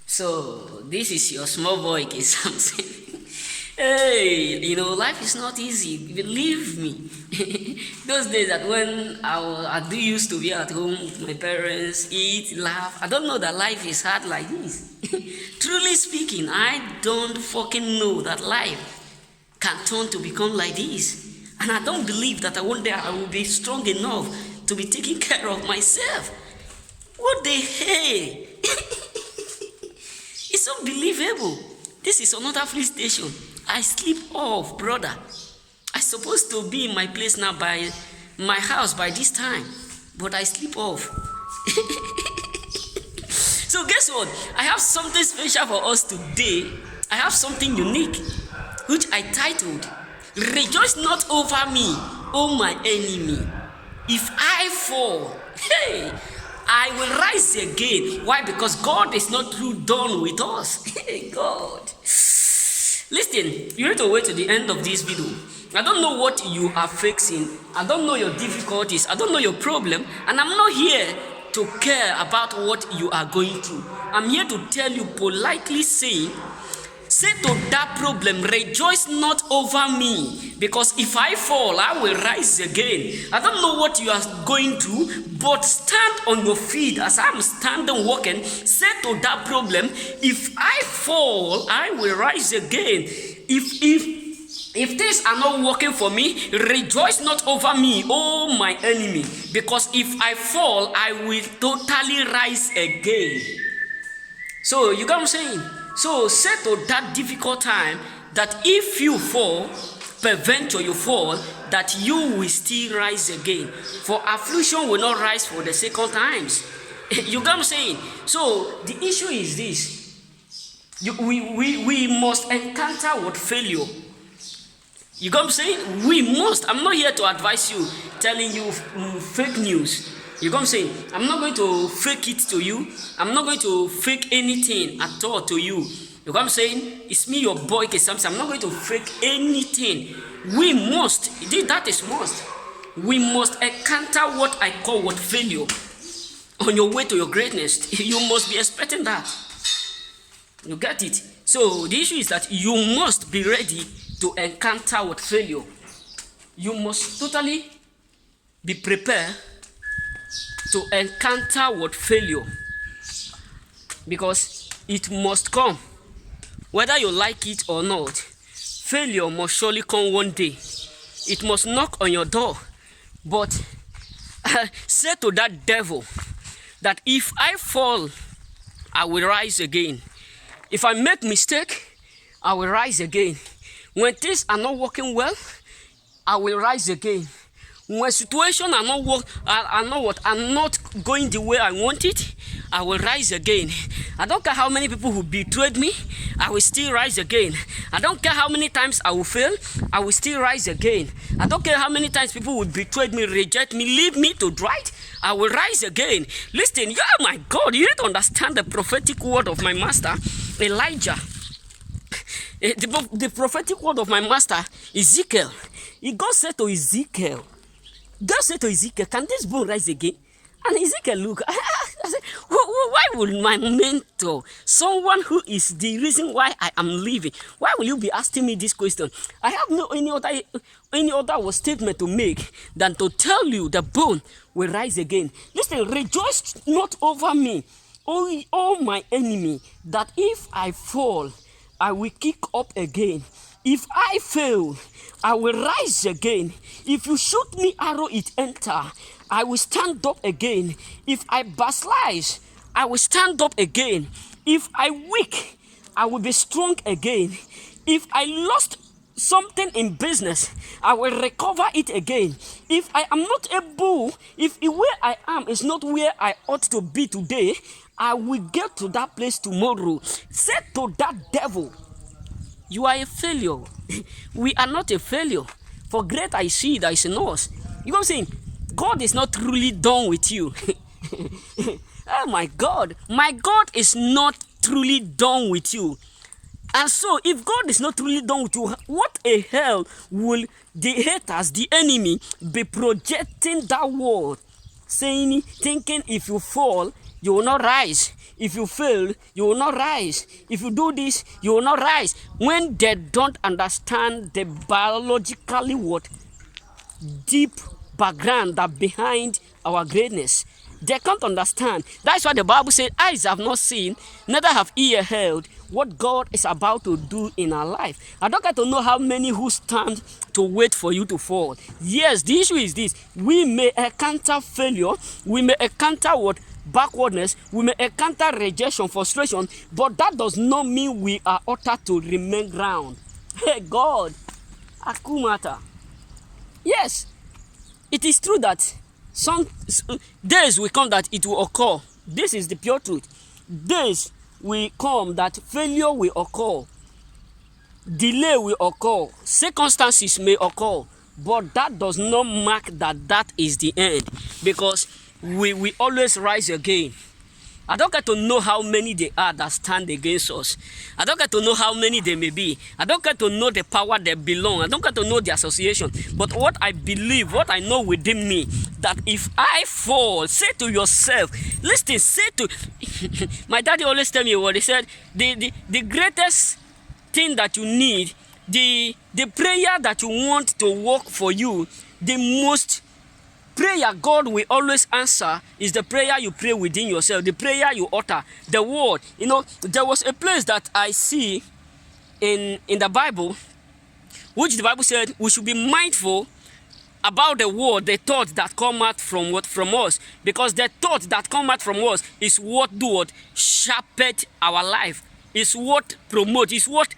So this is your small boy, K. Samson. Hey, life is not easy. Believe me. Those days that when I do used to be at home with my parents, eat, laugh. I don't know that life is hard like this. Truly speaking, I don't fucking know that life can turn to become like this. And I don't believe that one day I will be strong enough to be taking care of myself. What the hell? It's unbelievable. This is another free station. I sleep off, brother. I supposed to be in my place now by my house by this time, but I sleep off. So guess what? I have something special for us today. I have something unique, which I titled, Rejoice Not Over Me, O My Enemy. If I fall, hey, I will rise again. Why? Because God is not through done with us. Hey, God. Listen, you need to wait to the end of this video. I don't know what you are facing. I don't know your difficulties. I don't know your problem. And I'm not here to care about what you are going through. I'm here to tell you politely saying, say to that problem, rejoice not over me, because if I fall, I will rise again. I don't know what you are going through, but stand on your feet as I'm standing walking. Say to that problem, if I fall, I will rise again. If things are not working for me, rejoice not over me, oh my enemy, because if I fall, I will totally rise again. So you got what I'm saying? So say to that difficult time that if you fall, peradventure you fall, that you will still rise again. For affliction will not rise for the second times. You got what I'm saying? So the issue is this. We must encounter what failure. You got what I'm saying? We must. I'm not here to advise you, telling you fake news. You got what I'm saying? I'm not going to fake it to you. I'm not going to fake anything at all to you. You got what I'm saying? It's me, your boy, K. Samson. I'm not going to fake anything. We must. That is must. We must encounter what I call what failure. On your way to your greatness, you must be expecting that. You get it? So the issue is that you must be ready to encounter what failure. You must totally be prepared to encounter what failure, because it must come whether you like it or not. Failure must surely come one day. It must knock on your door. But say to that devil that if I fall, I will rise again. If I make mistake, I will rise again. When things are not working well, I will rise again. When situations are not going the way I want it, I will rise again. I don't care how many people who betrayed me, I will still rise again. I don't care how many times I will fail, I will still rise again. I don't care how many times people will betray me, reject me, leave me to dry, I will rise again. Listen, oh my God, you need to understand the prophetic word of my master, Elijah. The prophetic word of my master, Ezekiel. God said to Ezekiel, can this bone rise again? And Ezekiel look, I said, why would my mentor, someone who is the reason why I am living, why will you be asking me this question? I have no any other statement to make than to tell you the bone will rise again. Listen, rejoice not over me, oh my enemy, that if I fall, I will kick up again. If I fail, I will rise again. If you shoot me arrow, it enter. I will stand up again. If I backslide, I will stand up again. If I weak, I will be strong again. If I lost something in business, I will recover it again. If I am not able, if where I am is not where I ought to be today, I will get to that place tomorrow. Say to that devil, you are a failure. We are not a failure. For great I see that is in us. You know what I'm saying? God is not truly done with you. Oh my God. My God is not truly done with you. And so, if God is not truly done with you, what a hell will the haters, the enemy, be projecting that word? Saying, thinking if you fall, you will not rise. If you fail, you will not rise. If you do this, you will not rise. When they don't understand the biologically what deep background that behind our greatness, they can't understand. That's why the Bible said, eyes have not seen, neither have ear heard what God is about to do in our life. I don't get to know how many who stand to wait for you to fall. Yes, the issue is this: we may encounter failure, we may encounter what backwardness, we may encounter rejection, frustration, but that does not mean we are uttered to remain ground. Hey God, Akumata. Yes, it is true that some days will come that it will occur. This is the pure truth. Days will come that failure will occur, delay will occur, circumstances may occur, but that does not mark that is the end, because we always rise again. I don't get to know how many they are that stand against us. I don't get to know how many they may be. I don't get to know the power they belong. I don't get to know the association. But what I believe, what I know within me, that if I fall, say to yourself, listen, say to... My daddy always tell me what he said, the greatest thing that you need, the prayer that you want to work for you, the most prayer God will always answer is the prayer you pray within yourself, the prayer you utter, the word. You know, there was a place that I see in the Bible, which the Bible said we should be mindful about the word, the thought that come out from us, because the thought that come out from us is what sharpen our life, is what promote, is what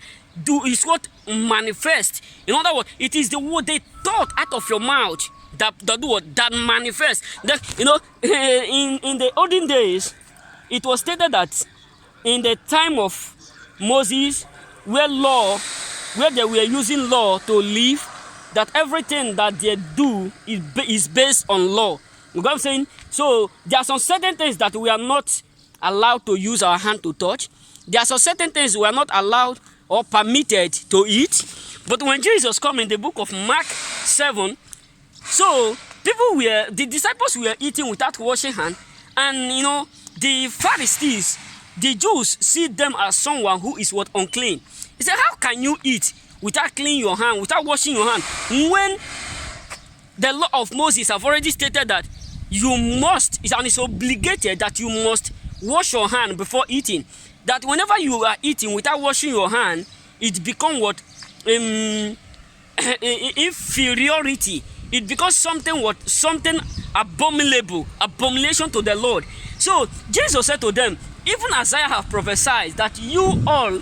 manifest. In other words, it is the word, the thought out of your mouth that manifests. That, you know, in the olden days, it was stated that in the time of Moses, where they were using law to live, that everything that they do is based on law. You know what I'm saying? So there are some certain things that we are not allowed to use our hand to touch. There are some certain things we are not allowed or permitted to eat. But when Jesus come in the book of Mark 7, so the disciples were eating without washing hands, and you know, the Pharisees, the Jews, see them as someone who is unclean. He said, how can you eat without cleaning your hand, without washing your hand, when the law of Moses have already stated that you must, and it's obligated that you must wash your hand before eating. That whenever you are eating without washing your hand, it becomes what? Inferiority. It becomes something abomination to the Lord. So Jesus said to them, even Isaiah have prophesied that you all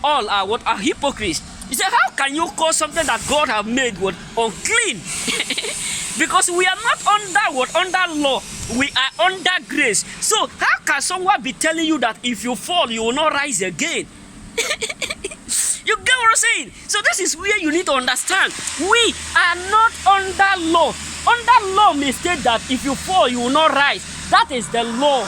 are what? Are hypocrites. He said, how can you call something that God have made what? Unclean? Because we are not under law, we are under grace. So how can someone be telling you that if you fall, you will not rise again? You get what I'm saying? So this is where you need to understand. We are not under law. Under law may state that if you fall, you will not rise. That is the law.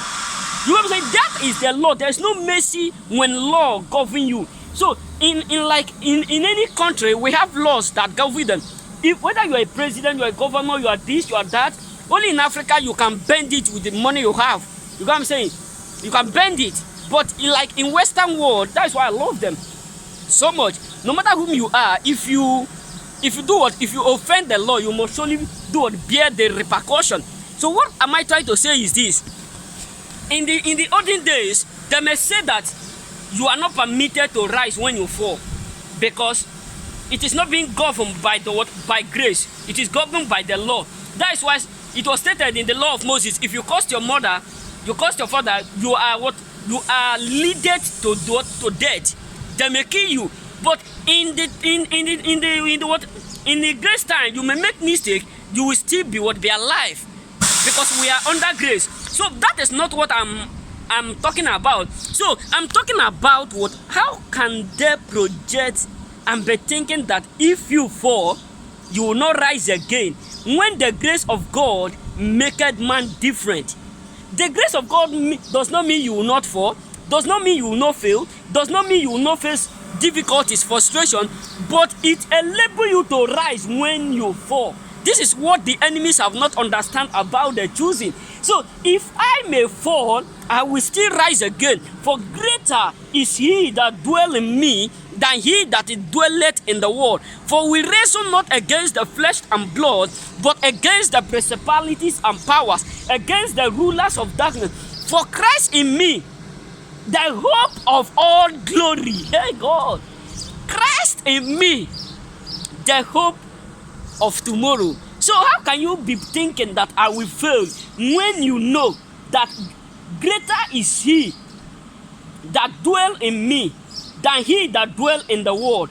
You know what I'm saying? That is the law. There is no mercy when law govern you. So in any country, we have laws that govern them. If whether you are a president, you are a governor, you are this, you are that. Only in Africa you can bend it with the money you have. You know what I'm saying? You can bend it. But in Western world, that's why I love them so much. No matter whom you are, if you offend the law, you must surely bear the repercussion. So what am I trying to say is this: in the olden days, they may say that you are not permitted to rise when you fall, because it is not being governed by by grace. It is governed by the law. That is why it was stated in the law of Moses: if you curse your mother, you curse your father, you are leaded to death. They may kill you. But in the grace time, you may make mistake, you will still be alive, because we are under grace. So that is not what I'm talking about. So I'm talking about how can they project and be thinking that if you fall, you will not rise again, when the grace of God maketh man different. The grace of God does not mean you will not fall, does not mean you will not fail, does not mean you will not face difficulties, frustration, but it enables you to rise when you fall. This is what the enemies have not understand about the choosing. So if I may fall, I will still rise again. For greater is he that dwell in me than he that dwelleth in the world. For we wrestle not against the flesh and blood, but against the principalities and powers, against the rulers of darkness. For Christ in me, the hope of all glory. Hey God, Christ in me, the hope of tomorrow. So how can you be thinking that I will fail when you know that greater is he that dwell in me than he that dwell in the world?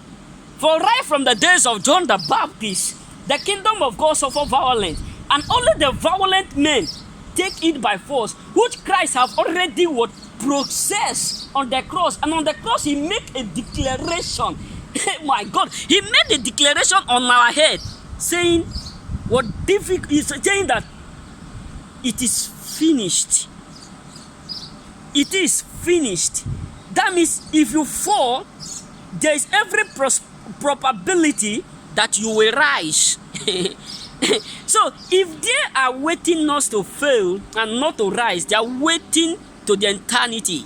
For right from the days of John the Baptist, the kingdom of God suffer violence, and only the violent men take it by force, which Christ have already what processed on the cross. And on the cross he made a declaration. My God, he made a declaration on our head, saying what difficult is, saying that it is finished. It is finished. That means if you fall, there is every probability that you will rise. So if they are waiting us to fail and not to rise, they are waiting to the eternity.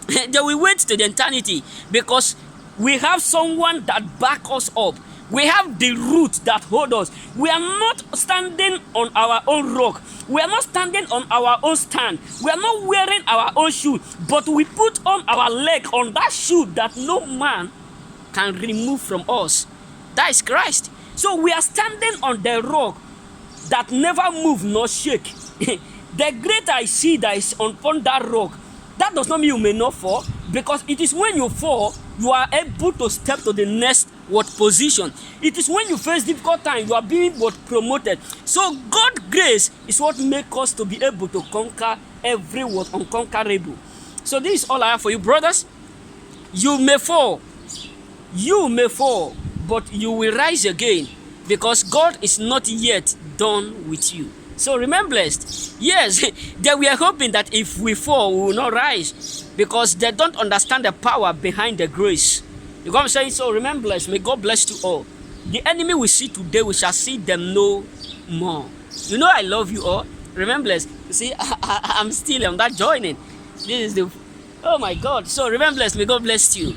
They will wait to the eternity, because we have someone that back us up. We have the root that hold us. We are not standing on our own rock. We are not standing on our own stand. We are not wearing our own shoe, but we put on our leg on that shoe that no man can remove from us. That is Christ. So we are standing on the rock that never move nor shake. The greater I see that is upon that rock. That does not mean you may not fall, because it is when you fall, you are able to step to the next position. It is when you face difficult time, you are being promoted. So God's grace is what makes us to be able to conquer every unconquerable. So this is all I have for you, brothers. You may fall, but you will rise again, because God is not yet done with you. So remain blessed. Yes, they were hoping that if we fall, we will not rise, because they don't understand the power behind the grace. You know what I'm saying? So remain blessed. May God bless you all. The enemy we see today, we shall see them no more. You know I love you all. Remain blessed. You see, I'm still on that joining. This is the, oh my God. So remain blessed. May God bless you.